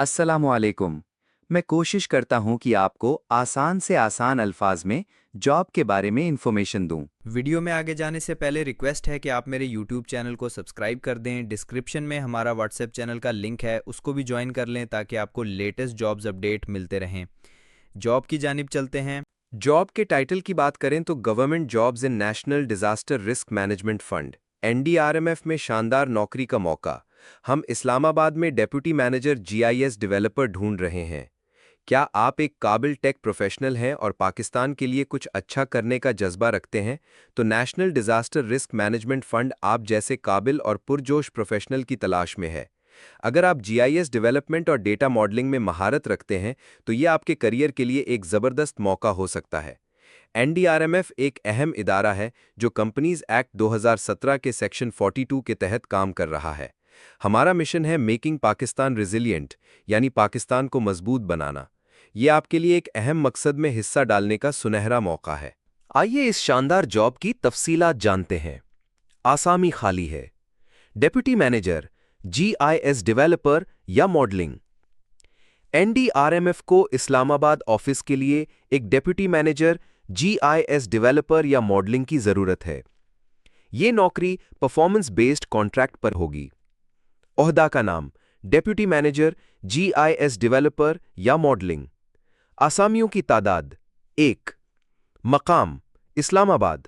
अस्सलामुअलैकुम। मैं कोशिश करता हूँ कि आपको आसान से आसान अल्फाज में जॉब के बारे में इंफॉर्मेशन दूँ। वीडियो में आगे जाने से पहले रिक्वेस्ट है कि आप मेरे यूट्यूब चैनल को सब्सक्राइब कर दें। डिस्क्रिप्शन में हमारा व्हाट्सएप चैनल का लिंक है, उसको भी ज्वाइन कर लें ताकि आपको लेटेस्ट जॉब्स अपडेट मिलते रहें। जॉब की जानिब चलते हैं। जॉब के टाइटल की बात करें तो government jobs in national disaster risk management fund NDRMF में शानदार नौकरी का मौका। हम इस्लामाबाद में डेप्यूटी मैनेजर जीआईएस डेवलपर ढूंढ रहे हैं। क्या आप एक काबिल टेक प्रोफेशनल हैं और पाकिस्तान के लिए कुछ अच्छा करने का जज्बा रखते हैं, तो national disaster risk management fund आप जैसे काबिल और पुरजोश प्रोफेशनल की तलाश में है। अगर आप जीआईएस डेवलपमेंट और डेटा मॉडलिंग में महारत रखते हैं, तो ये आपके करियर के लिए एक ज़बरदस्त मौका हो सकता है। एनडीआरएमएफ एक अहम इदारा है जो कंपनीज एक्ट 2017 के सेक्शन 42 के तहत काम कर रहा है। हमारा मिशन है मेकिंग पाकिस्तान रिजिलियंट, यानी पाकिस्तान को मजबूत बनाना। ये आपके लिए एक अहम मकसद में हिस्सा डालने का सुनहरा मौका है। आइए इस शानदार जॉब की तफसीलात जानते हैं। आसामी खाली है। डेप्यूटी मैनेजर, जीआईएस डेवलपर या मॉडलिंग। एनडीआरएमएफ को इस्लामाबाद ऑफिस के लिए एक डेप्यूटी मैनेजर, जीआईएस डेवलपर या मॉडलिंग की जरूरत है। ये नौकरी परफॉर्मेंस बेस्ड कॉन्ट्रैक्ट पर होगी। ओहदा का नाम डेप्यूटी मैनेजर, जीआईएस डेवलपर या मॉडलिंग। आसामियों की तादाद 1। मकाम इस्लामाबाद।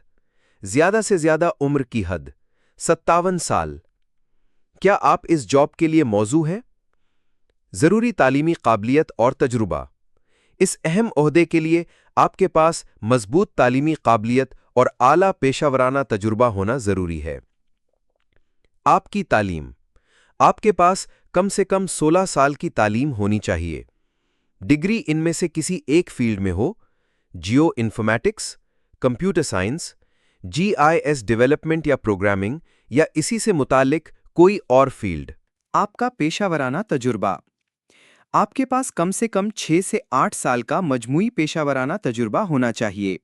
ज्यादा से ज्यादा उम्र की हद 57 साल। क्या आप इस जॉब के लिए मौजू हैं? जरूरी तालीमी काबिलियत और तजुर्बा। इस अहम ओहदे के लिए आपके पास मजबूत तालीमी काबिलियत और आला पेशावराना तजुर्बा होना जरूरी है। आपकी तालीम। आपके पास कम से कम 16 साल की तालीम होनी चाहिए। डिग्री इनमें से किसी एक फील्ड में हो, geo informatics, computer science, GIS development या प्रोग्रामिंग, या इसी से मुतालिक कोई और फील्ड। आपका पेशावराना तजुर्बा। आपके पास कम से कम 6 से 8 साल का मजमूई पेशावराना तजुर्बा होना चाहिए।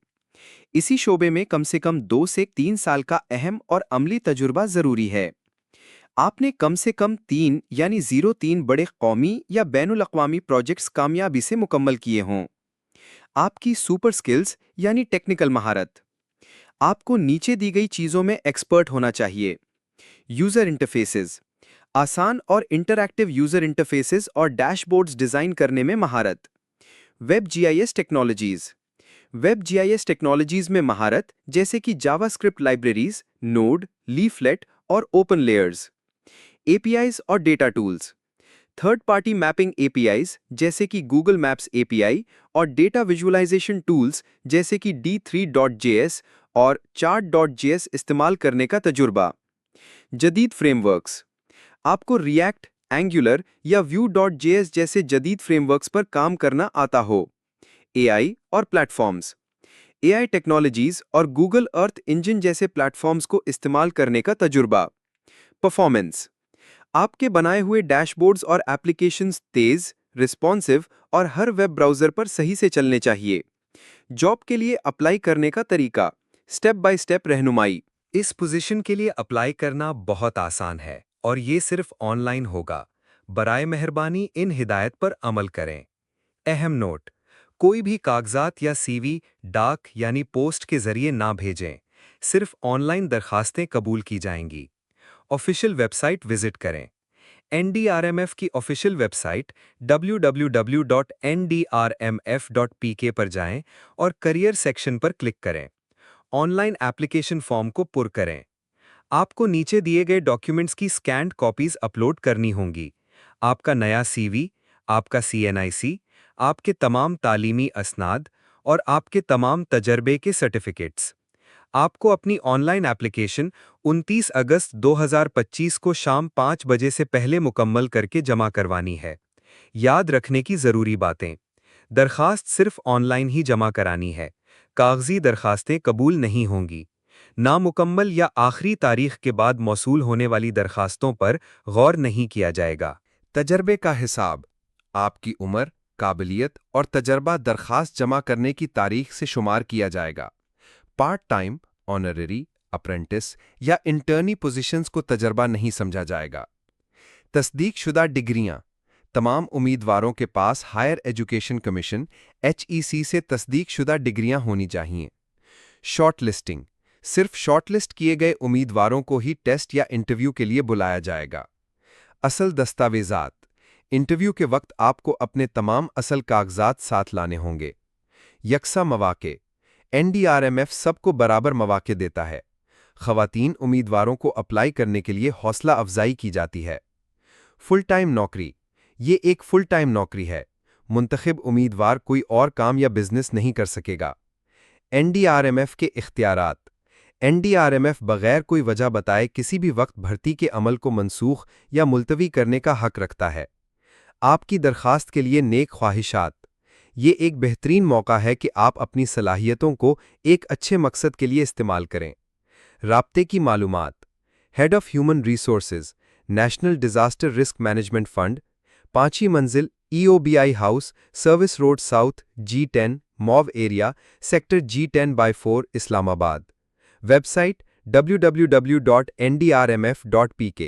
इसी शोबे में कम से कम 2 से 3 साल का अहम और अमली तजुर्बा जरूरी है। आपने कम से कम 3 यानी 03 बड़े कौमी या बैनुल अक़वामी प्रोजेक्ट्स कामयाबी से मुकम्मल किए हों। आपकी सुपर स्किल्स यानी टेक्निकल महारत। आपको नीचे दी गई चीज़ों में एक्सपर्ट होना चाहिए। User interfaces. आसान और इंटरैक्टिव यूज़र इंटरफेसेस और डैशबोर्ड्स डिज़ाइन करने में महारत। Web GIS technologies. Web GIS technologies में महारत जैसे कि जावास्क्रिप्ट लाइब्रेरीज, नोड, लीफलेट और ओपन लेयर्स। एपीआईज और data tools. Third party mapping APIs जैसे कि गूगल मैप्स एपीआई और डेटा विजुअलाइजेशन टूल्स जैसे कि D3.js और Chart.js इस्तेमाल करने का तजुर्बा। जदीद फ्रेमवर्क्स। आपको रिएक्ट, एंगुलर या Vue.js जैसे जदीद फ्रेमवर्क्स पर काम करना आता हो। एआई और प्लेटफॉर्म्स। एआई टेक्नोलॉजीज और गूगल अर्थ इंजन जैसे प्लेटफॉर्म्स को इस्तेमाल करने का तजुर्बा। परफॉर्मेंस। आपके बनाए हुए डैशबोर्ड्स और एप्लीकेशंस तेज, रिस्पॉन्सिव और हर वेब ब्राउज़र पर सही से चलने चाहिए। जॉब के लिए अप्लाई करने का तरीका, स्टेप बाय स्टेप रहनुमाई। इस पोजीशन के लिए अप्लाई करना बहुत आसान है और ये सिर्फ ऑनलाइन होगा। बराए मेहरबानी इन हिदायत पर अमल करें। अहम नोट: कोई भी कागजात या सीवी डाक यानी पोस्ट के जरिए ना भेजें। सिर्फ ऑनलाइन दरखास्तें कबूल की जाएंगी। ऑफिशियल वेबसाइट विजिट करें। एनडीआरएमएफ की ऑफिशियल वेबसाइट www.ndrmf.pk पर जाएं और करियर सेक्शन पर क्लिक करें। ऑनलाइन एप्लीकेशन फॉर्म को पुर करें। आपको नीचे दिए गए डॉक्यूमेंट्स की स्कैन्ड कॉपीज अपलोड करनी होंगी। आपका नया सीवी, आपका सीएनआईसी, आपके तमाम तालीमी असनाद और आपके तमाम तजर्बे के सर्टिफिकेट्स। आपको अपनी ऑनलाइन एप्लीकेशन 29 अगस्त 2025 को शाम 5 बजे से पहले मुकम्मल करके जमा करवानी है। याद रखने की ज़रूरी बातें: दरखास्त सिर्फ ऑनलाइन ही जमा करानी है। कागजी दरखास्तें कबूल नहीं होंगी। नामुकम्मल या आखिरी तारीख के बाद मौसूल होने वाली दरखास्तों पर गौर नहीं किया जाएगा। तजर्बे का हिसाब: आपकी उम्र, काबिलियत और तजर्बा दरखास्त जमा करने की तारीख से शुमार किया जाएगा। पार्ट टाइम, ऑनररी, अप्रेंटिस या इंटर्नी पोजीशंस को तजर्बा नहीं समझा जाएगा। तस्दीक शुदा डिग्रियां: तमाम उम्मीदवारों के पास हायर एजुकेशन कमीशन HEC से तस्दीकशुदा डिग्रियां होनी चाहिए। शॉर्टलिस्टिंग, सिर्फ शॉर्टलिस्ट किए गए उम्मीदवारों को ही टेस्ट या इंटरव्यू के लिए बुलाया जाएगा। असल दस्तावेज़ात, इंटरव्यू के वक्त आपको अपने तमाम असल कागजात साथ लाने होंगे। यकसा मौके, NDRMF सबको बराबर मौके देता है। ख़वातीन उम्मीदवारों को अप्लाई करने के लिए हौसला अफजाई की जाती है। फुल टाइम नौकरी, ये एक फुल टाइम नौकरी है। मुंतखब उम्मीदवार कोई और काम या बिजनेस नहीं कर सकेगा। NDRMF के इख्तियारात, NDRMF बगैर कोई वजह बताए किसी भी वक्त भर्ती के अमल को मनसूख या मुलतवी करने का हक रखता है। आपकी दरखास्त के लिए नेक ख्वाहिशात, ये एक बेहतरीन मौका है कि आप अपनी सलाहियतों को एक अच्छे मकसद के लिए इस्तेमाल करें। राब्ते की मालूमात, head of human resources, national disaster risk management fund, 5वीं मंजिल EOBI house, service road south, G10, mauve area, sector G10/4, Islamabad. Website www.ndrmf.pk,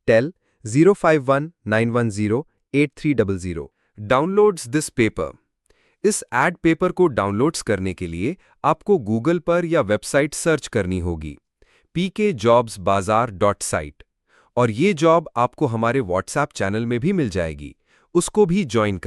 tel 05191083000। Downloads this paper, इस एड पेपर को डाउनलोड्स करने के लिए आपको गूगल पर या वेबसाइट सर्च करनी होगी pkjobsbazaar.site, और ये जॉब आपको हमारे व्हाट्सएप चैनल में भी मिल जाएगी, उसको भी ज्वाइन कर